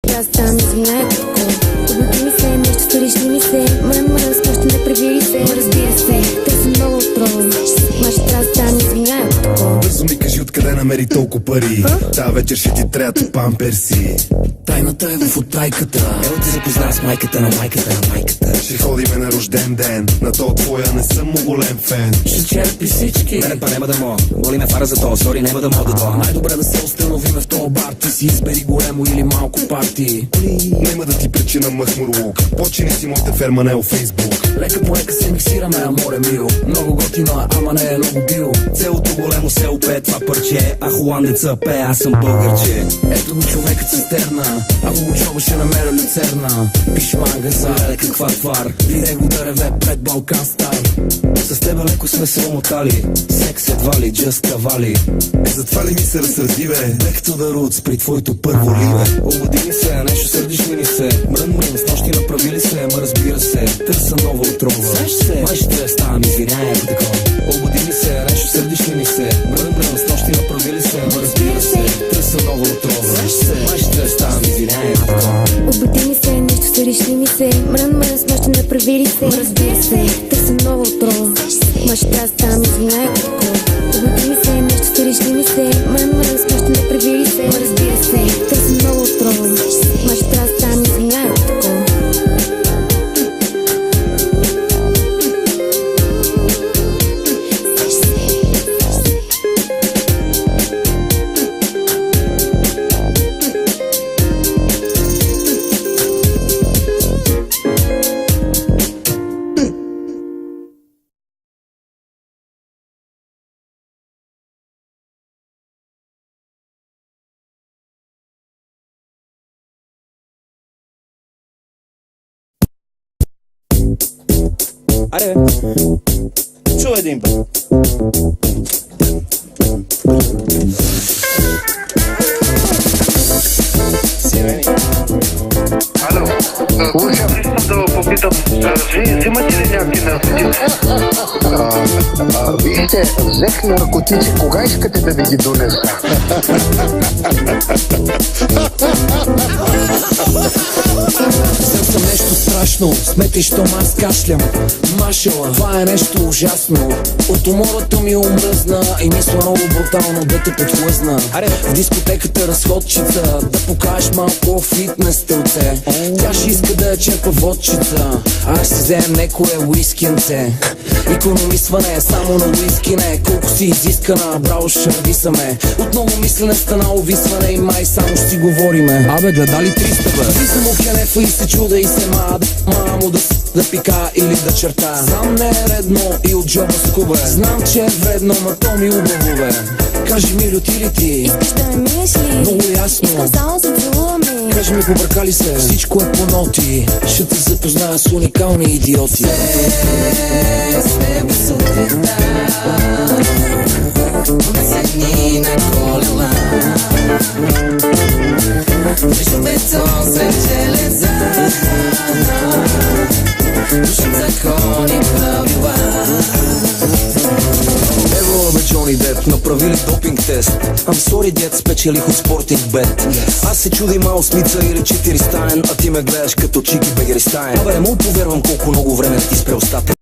трябва да ставам, извиняй, тако. Обноти ми се, нещо стариш ли ми се. Мрън, спощи не превери се. Разбира се, търсим много отрова. Ма ще трябва да ставам, извиняй, тако. Бързо ми кажи откъде намери толкова пари. Та вечер ще ти трябват памперси. Тайната е в оттайката. Ело ти запозна с майката на майката на майката. Ще ходиме на рожден ден. На то твоя не съм му голем фен. Ще черпи всички. Мене па няма да мога. Боли ме фара за то, сори, няма да мога да дойда. Най-добре да се установиме в този бар. Ти си избери големо или малко парти. Нема да ти причина махмурлук. Почини си моята ферма, не о Фейсбук. Лека по лека се миксираме, аморе мил. Много готино, ама не е много бил. Целото големо се опее това парче. А холандеца пее, аз съм българче. Ето го човекът цистерна. Ако го чоба ще намеря люцерна. Пиш манга за каква твар. Виде го да реве пред Балкан Стар. С тебе леко сме се омотали. Секс едва ли, just кавали. Затова ли ми се разсърди, бе? Back to the roots при твоето първо ливе. Обади ми се, нещо сърдиш ли ни се. Мрън, с нощи направили се, ма разбира се. Търса нова отрова. Май ще ставам, извиняй, ако такова. Обади ми се, нещо сърдиш ли ни се. Мрън, с нощи направили се, ма разбира се. Търса нова отрова. Май ще ставам, извиняй, ако такова. Обади ми се, нещо стариш ли ми се. Мрън, с нощи направили се. Разбира се, търсим много отрова. Ма ще трябва да ставам, извиняй, ако такова. Обади ми се, нещо стариш ли ми се. Мрън, с нощи направили се. Разбира се, търсим много отрова. Ма ще трябва да ставам, извиняй, ако такова. Аре, чу един път. Сирени. Ало, слушам, искам да попитам, взимате ли някакви наркотици? Вижте, взех наркотици, кога искате да ви ги донеса? Съм нещо страшно, смети, щом аз кашлям. Машала, това е нещо ужасно. От умората ми омръзна и мисля много брутално да те подхлъзна. В дискотеката разходчица, да покажеш малко фитнес телце. Тя ще иска да я черпа водчица, аз ще вземем некое уискинце. Икономисване е само на уиски, не колко си изискана, браво ще радисаме. Отново мислене стана увисване и май само ще си говориме. Абе, гледали 300 бе? Влизам у хенефа и се чуда и се мамо да пика или да черта. Сам не е редно и от джоба скубе. Знам, че е вредно, ма то ми убаво бе. Кажи ми, люти ли ти? Искаш да ме миеш ли? Много ясно. Искам само за целуваме. Кажи ми, побъркали се? Всичко е по ноти. Ще те запозная с уникални идиоти. С теб сутринта седни на колела. Между бетон след железа. Душим закони правила. Ево бе Джони Деп, направили допинг тест. I'm sorry дед, спечелих от спортинг бет. Аз се чудя мал смица или 4 стаен, а ти ме гледаш като Чики Бегеристаен. Абе, не мога повярвам колко много време ти спре устата.